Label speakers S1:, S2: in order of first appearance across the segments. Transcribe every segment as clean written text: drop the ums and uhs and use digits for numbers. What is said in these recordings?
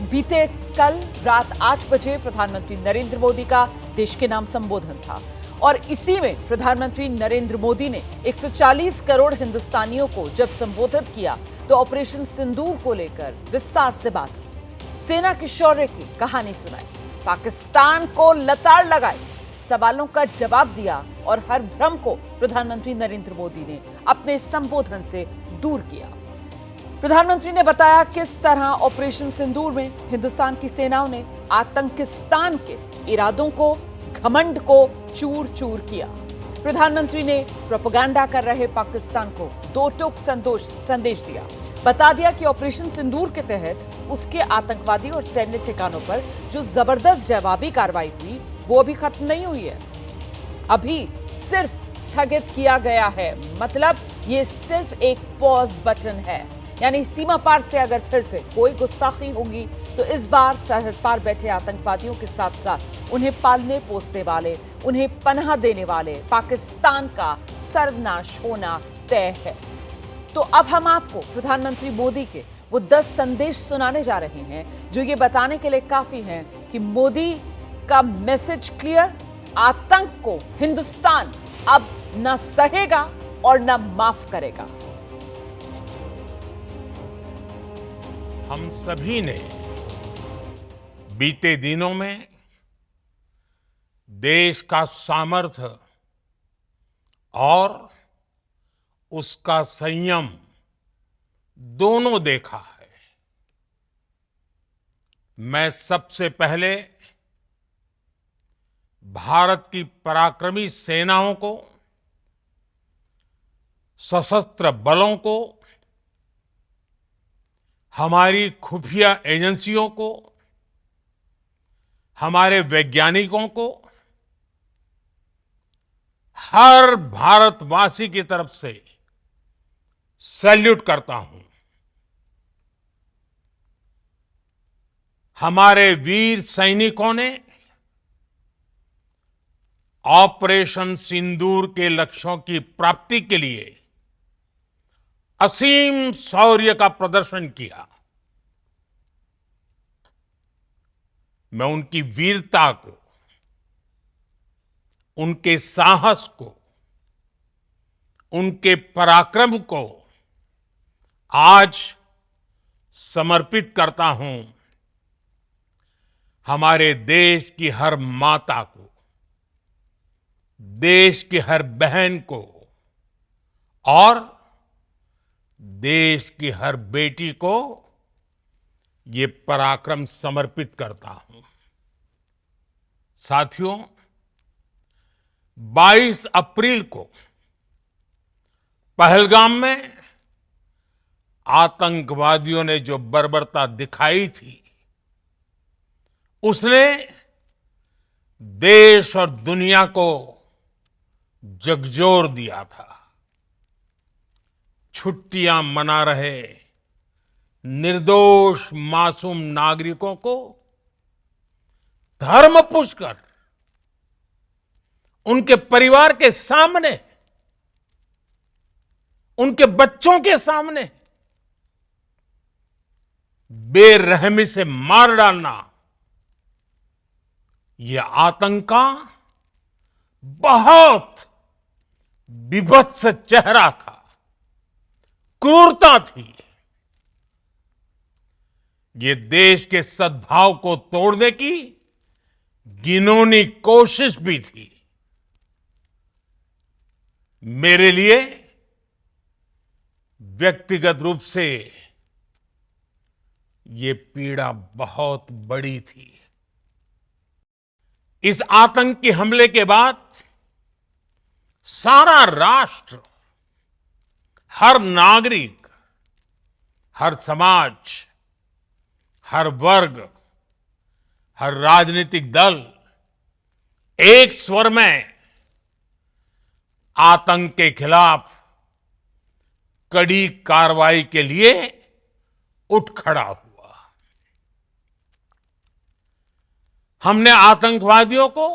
S1: बीते कल रात 8 बजे प्रधानमंत्री नरेंद्र मोदी का देश के नाम संबोधन था और इसी में प्रधानमंत्री नरेंद्र मोदी ने 140 करोड़ हिंदुस्तानियों को जब संबोधित किया तो ऑपरेशन सिंदूर को लेकर विस्तार से बात की, सेना के शौर्य की कहानी सुनाई, पाकिस्तान को लताड़ लगाई, सवालों का जवाब दिया और हर भ्रम को प्रधानमंत्री नरेंद्र मोदी ने अपने संबोधन से दूर किया। प्रधानमंत्री ने बताया किस तरह ऑपरेशन सिंदूर में हिंदुस्तान की सेनाओं ने आतंकिस्तान के इरादों को, घमंड को चूर चूर किया। प्रधानमंत्री ने प्रोपेगेंडा कर रहे पाकिस्तान को दो टूक संदेश दिया, बता दिया कि ऑपरेशन सिंदूर के तहत उसके आतंकवादी और सैन्य ठिकानों पर जो जबरदस्त जवाबी कार्रवाई हुई वो अभी खत्म नहीं हुई है, अभी सिर्फ स्थगित किया गया है। मतलब ये सिर्फ एक पॉज बटन है, यानी सीमा पार से अगर फिर से कोई गुस्ताखी होगी तो इस बार सरहद पार बैठे आतंकवादियों के साथ साथ उन्हें पालने पोसने वाले, उन्हें पनाह देने वाले पाकिस्तान का सर्वनाश होना तय है। तो अब हम आपको प्रधानमंत्री मोदी के वो 10 संदेश सुनाने जा रहे हैं जो ये बताने के लिए काफी हैं कि मोदी का मैसेज क्लियर, आतंक को हिंदुस्तान अब न सहेगा और न माफ करेगा।
S2: हम सभी ने बीते दिनों में देश का सामर्थ्य और उसका संयम दोनों देखा है। मैं सबसे पहले भारत की पराक्रमी सेनाओं को, सशस्त्र बलों को, हमारी खुफिया एजेंसियों को, हमारे वैज्ञानिकों को, हर भारतवासी की तरफ से सैल्यूट करता हूं। हमारे वीर सैनिकों ने ऑपरेशन सिंदूर के लक्ष्यों की प्राप्ति के लिए असीम शौर्य का प्रदर्शन किया। मैं उनकी वीरता को, उनके साहस को, उनके पराक्रम को आज समर्पित करता हूं हमारे देश की हर माता को, देश की हर बहन को और देश की हर बेटी को ये पराक्रम समर्पित करता हूं। साथियों, 22 अप्रैल को पहलगाम में आतंकवादियों ने जो बर्बरता दिखाई थी, उसने देश और दुनिया को झकझोर दिया था। छुट्टियां मना रहे निर्दोष मासूम नागरिकों को धर्म पूछकर उनके परिवार के सामने, उनके बच्चों के सामने बेरहमी से मार डालना, यह आतंक का बहुत विभत्स चेहरा था, क्रूरता थी। ये देश के सद्भाव को तोड़ने की घिनौनी कोशिश भी थी। मेरे लिए व्यक्तिगत रूप से ये पीड़ा बहुत बड़ी थी। इस आतंकी हमले के बाद सारा राष्ट्र, हर नागरिक, हर समाज, हर वर्ग, हर राजनीतिक दल एक स्वर में आतंक के खिलाफ कड़ी कार्रवाई के लिए उठ खड़ा हुआ। हमने आतंकवादियों को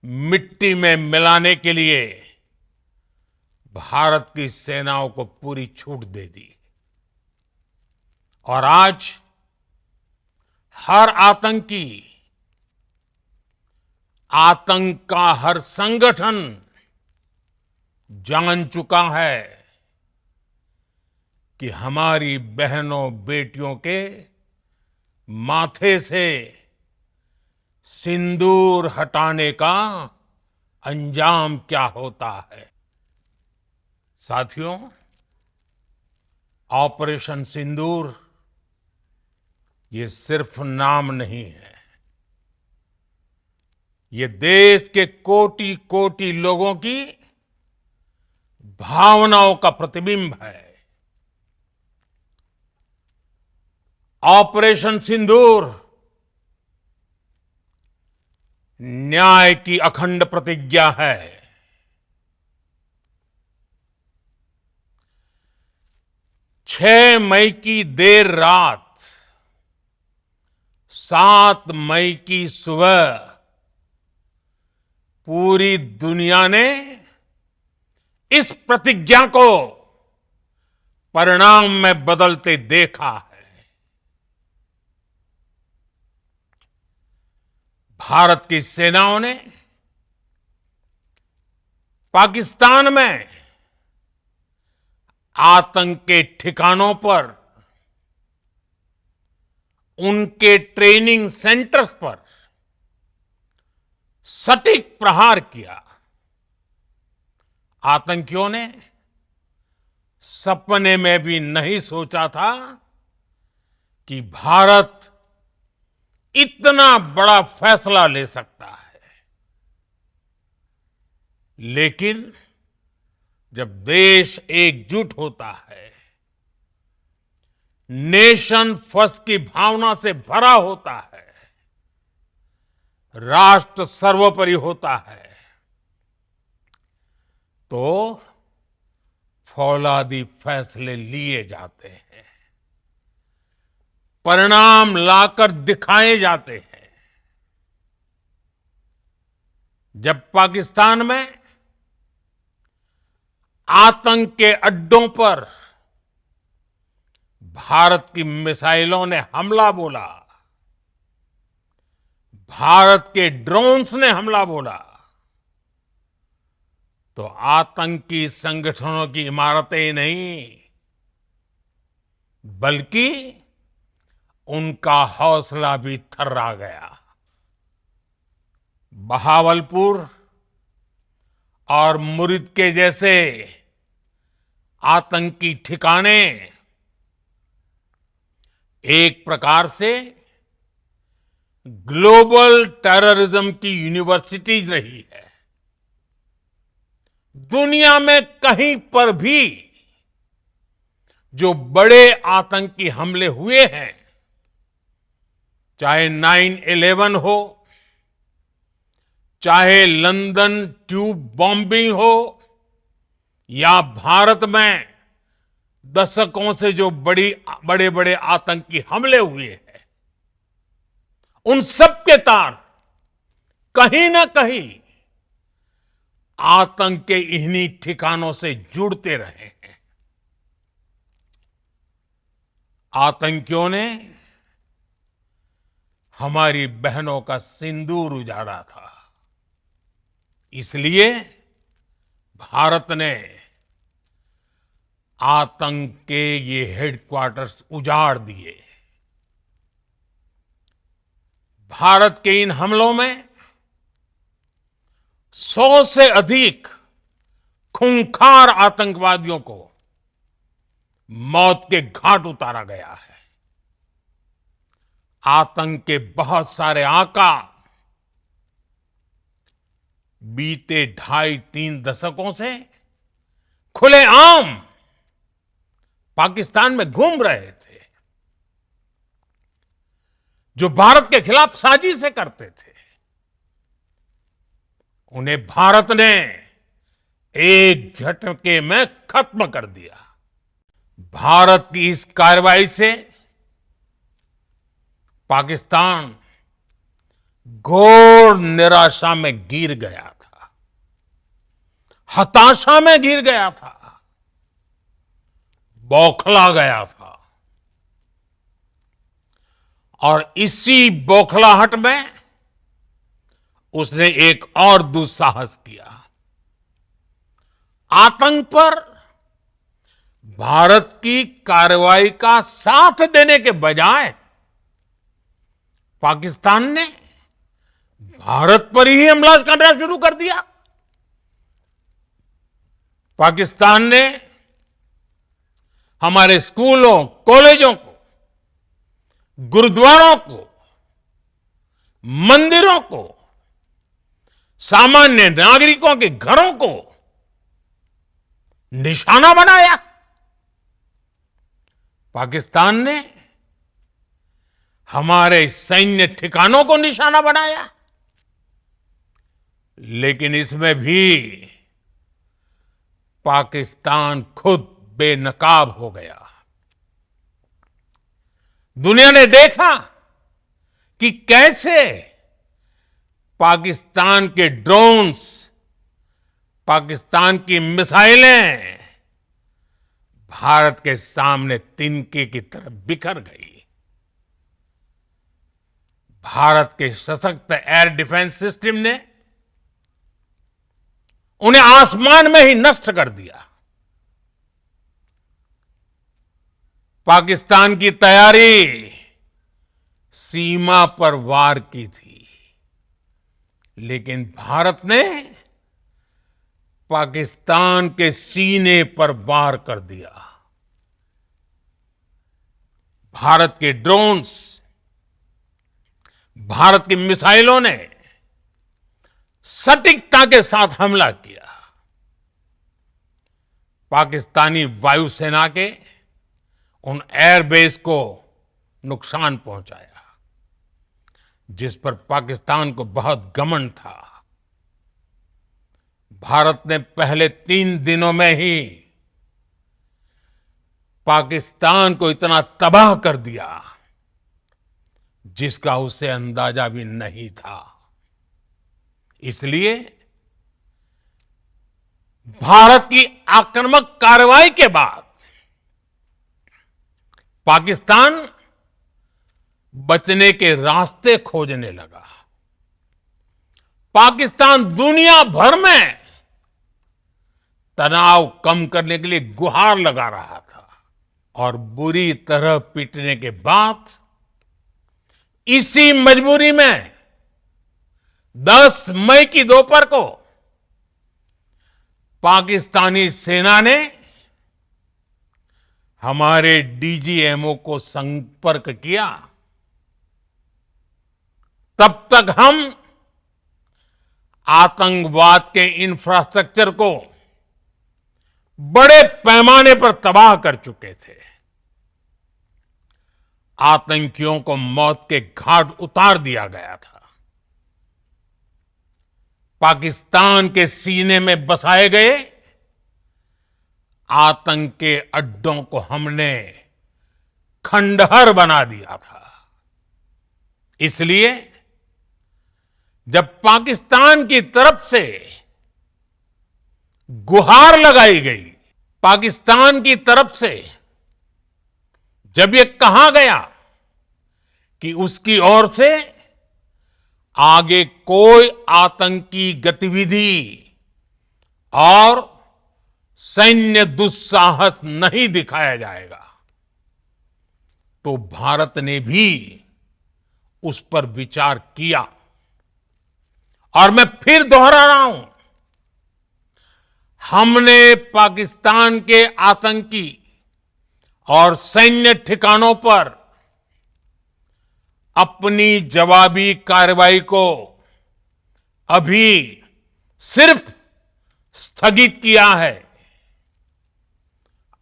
S2: मिट्टी में मिलाने के लिए भारत की सेनाओं को पूरी छूट दे दी और आज हर आतंकी, आतंक का हर संगठन जान चुका है कि हमारी बहनों बेटियों के माथे से सिंदूर हटाने का अंजाम क्या होता है। साथियों, ऑपरेशन सिंदूर ये सिर्फ नाम नहीं है, ये देश के कोटि कोटि लोगों की भावनाओं का प्रतिबिंब है। ऑपरेशन सिंदूर न्याय की अखंड प्रतिज्ञा है। 6 मई की देर रात, 7 मई की सुबह पूरी दुनिया ने इस प्रतिज्ञा को परिणाम में बदलते देखा है। भारत की सेनाओं ने पाकिस्तान में आतंक के ठिकानों पर, उनके ट्रेनिंग सेंटर्स पर सटीक प्रहार किया। आतंकियों ने सपने में भी नहीं सोचा था कि भारत इतना बड़ा फैसला ले सकता है। लेकिन जब देश एकजुट होता है, नेशन फर्स्ट की भावना से भरा होता है, राष्ट्र सर्वोपरि होता है, तो फौलादी फैसले लिए जाते हैं, परिणाम लाकर दिखाए जाते हैं। जब पाकिस्तान में आतंक के अड्डों पर भारत की मिसाइलों ने हमला बोला, भारत के ड्रोन्स ने हमला बोला, तो आतंकी संगठनों की इमारतें नहीं, बल्कि उनका हौसला भी थर्रा गया। बहावलपुर और मुरिद के जैसे आतंकी ठिकाने एक प्रकार से ग्लोबल टेररिज्म की यूनिवर्सिटीज रही है। दुनिया में कहीं पर भी जो बड़े आतंकी हमले हुए हैं, चाहे 9/11 हो, चाहे लंदन ट्यूब बॉम्बिंग हो, या भारत में दशकों से जो बड़े बड़े आतंकी हमले हुए हैं, उन सब के तार कहीं ना कहीं आतंक के इन्हीं ठिकानों से जुड़ते रहे हैं। आतंकियों ने हमारी बहनों का सिंदूर उजाड़ा था, इसलिए भारत ने आतंक के ये हेडक्वार्टर्स उजाड़ दिए। भारत के इन हमलों में 100 से अधिक खूंखार आतंकवादियों को मौत के घाट उतारा गया है। आतंक के बहुत सारे आका बीते 2.5-3 दशकों से खुलेआम पाकिस्तान में घूम रहे थे, जो भारत के खिलाफ साजिशें करते थे। उन्हें भारत ने एक झटके में खत्म कर दिया। भारत की इस कार्रवाई से पाकिस्तान घोर निराशा में गिर गया था, हताशा में गिर गया था, बौखला गया था। और इसी बौखलाहट में उसने एक और दुस्साहस किया। आतंक पर भारत की कार्रवाई का साथ देने के बजाय पाकिस्तान ने भारत पर ही हमला करना शुरू कर दिया। पाकिस्तान ने हमारे स्कूलों, कॉलेजों को, गुरुद्वारों को, मंदिरों को, सामान्य नागरिकों के घरों को निशाना बनाया। पाकिस्तान ने हमारे सैन्य ठिकानों को निशाना बनाया। लेकिन इसमें भी पाकिस्तान खुद बेनकाब हो गया। दुनिया ने देखा कि कैसे पाकिस्तान के ड्रोन्स, पाकिस्तान की मिसाइलें भारत के सामने तिनके की तरह बिखर गई। भारत के सशक्त एयर डिफेंस सिस्टम ने उन्हें आसमान में ही नष्ट कर दिया। पाकिस्तान की तैयारी सीमा पर वार की थी, लेकिन भारत ने पाकिस्तान के सीने पर वार कर दिया। भारत के ड्रोन्स, भारत की मिसाइलों ने सटीकता के साथ हमला किया। पाकिस्तानी वायुसेना के उन एयरबेस को नुकसान पहुंचाया, जिस पर पाकिस्तान को बहुत घमंड था। भारत ने पहले 3 दिनों में ही पाकिस्तान को इतना तबाह कर दिया जिसका उसे अंदाजा भी नहीं था। इसलिए भारत की आक्रामक कार्रवाई के बाद पाकिस्तान बचने के रास्ते खोजने लगा। पाकिस्तान दुनिया भर में तनाव कम करने के लिए गुहार लगा रहा था और बुरी तरह पीटने के बाद इसी मजबूरी में 10 मई की दोपहर को पाकिस्तानी सेना ने हमारे डीजीएमओ को संपर्क किया। तब तक हम आतंकवाद के इंफ्रास्ट्रक्चर को बड़े पैमाने पर तबाह कर चुके थे। आतंकियों को मौत के घाट उतार दिया गया था। पाकिस्तान के सीने में बसाए गए आतंक के अड्डों को हमने खंडहर बना दिया था। इसलिए जब पाकिस्तान की तरफ से गुहार लगाई गई, पाकिस्तान की तरफ से जब ये कहा गया कि उसकी ओर से आगे कोई आतंकी गतिविधि और सैन्य दुस्साहस नहीं दिखाया जाएगा, तो भारत ने भी उस पर विचार किया। और मैं फिर दोहरा रहा हूं, हमने पाकिस्तान के आतंकी और सैन्य ठिकानों पर अपनी जवाबी कार्रवाई को अभी सिर्फ स्थगित किया है।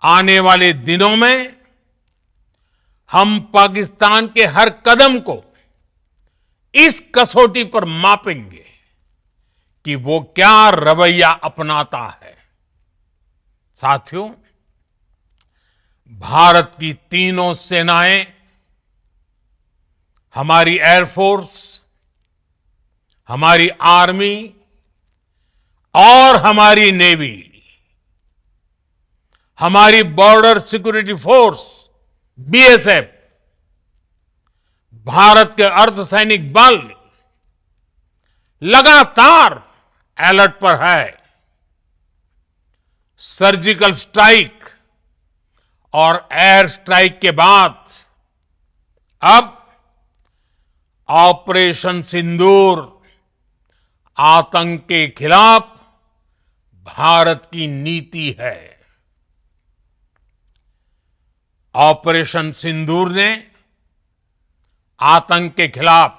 S2: आने वाले दिनों में हम पाकिस्तान के हर कदम को इस कसौटी पर मापेंगे कि वो क्या रवैया अपनाता है। साथियों, भारत की तीनों सेनाएं, हमारी एयरफोर्स, हमारी आर्मी और हमारी नेवी, हमारी border security force BSF, Bharat के अर्धसैनिक बल लगातार अलर्ट पर है। सर्जिकल स्ट्राइक और एयर स्ट्राइक के बाद अब ऑपरेशन सिंदूर आतंक के खिलाफ भारत की नीति है। ऑपरेशन सिंदूर ने आतंक के खिलाफ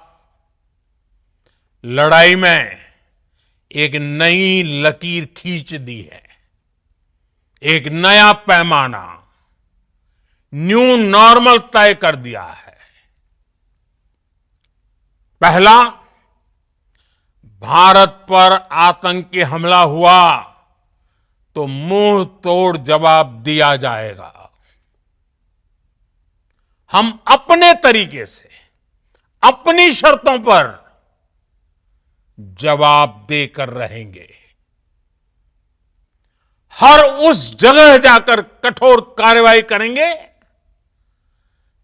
S2: लड़ाई में एक नई लकीर खींच दी है, एक नया पैमाना, न्यू नॉर्मल तय कर दिया है। पहला, भारत पर आतंकी हमला हुआ तो मुंह तोड़ जवाब दिया जाएगा। हम अपने तरीके से, अपनी शर्तों पर जवाब देकर रहेंगे। हर उस जगह जाकर कठोर कार्रवाई करेंगे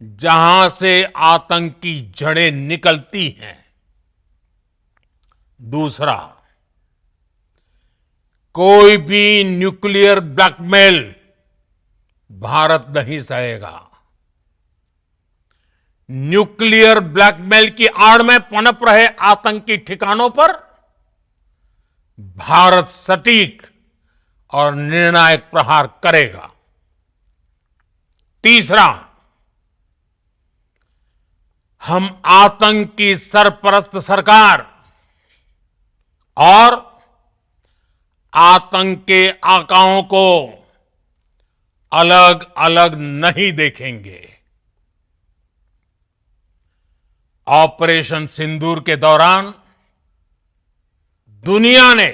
S2: जहां से आतंक की जड़ें निकलती हैं। दूसरा, कोई भी न्यूक्लियर ब्लैकमेल भारत नहीं सहेगा। न्यूक्लियर ब्लैकमेल की आड़ में पनप रहे आतंकी ठिकानों पर भारत सटीक और निर्णायक प्रहार करेगा। तीसरा, हम आतंक की सरपरस्त सरकार और आतंक के आकाओं को अलग अलग नहीं देखेंगे। ऑपरेशन सिंदूर के दौरान दुनिया ने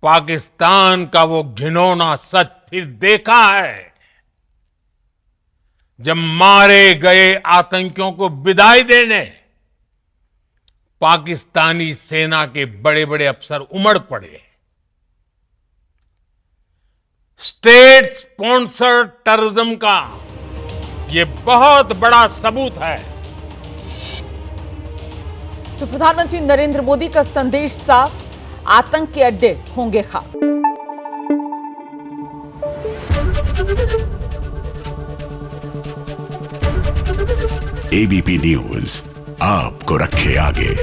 S2: पाकिस्तान का वो घिनौना सच फिर देखा है, जब मारे गए आतंकियों को विदाई देने पाकिस्तानी सेना के बड़े बड़े अफसर उमड़ पड़े। स्टेट स्पॉन्सर्ड टेररिज्म का ये बहुत बड़ा सबूत है।
S1: तो प्रधानमंत्री नरेंद्र मोदी का संदेश साफ, आतंक के अड्डे होंगे खाक।
S3: एबीपी न्यूज आपको रखे आगे।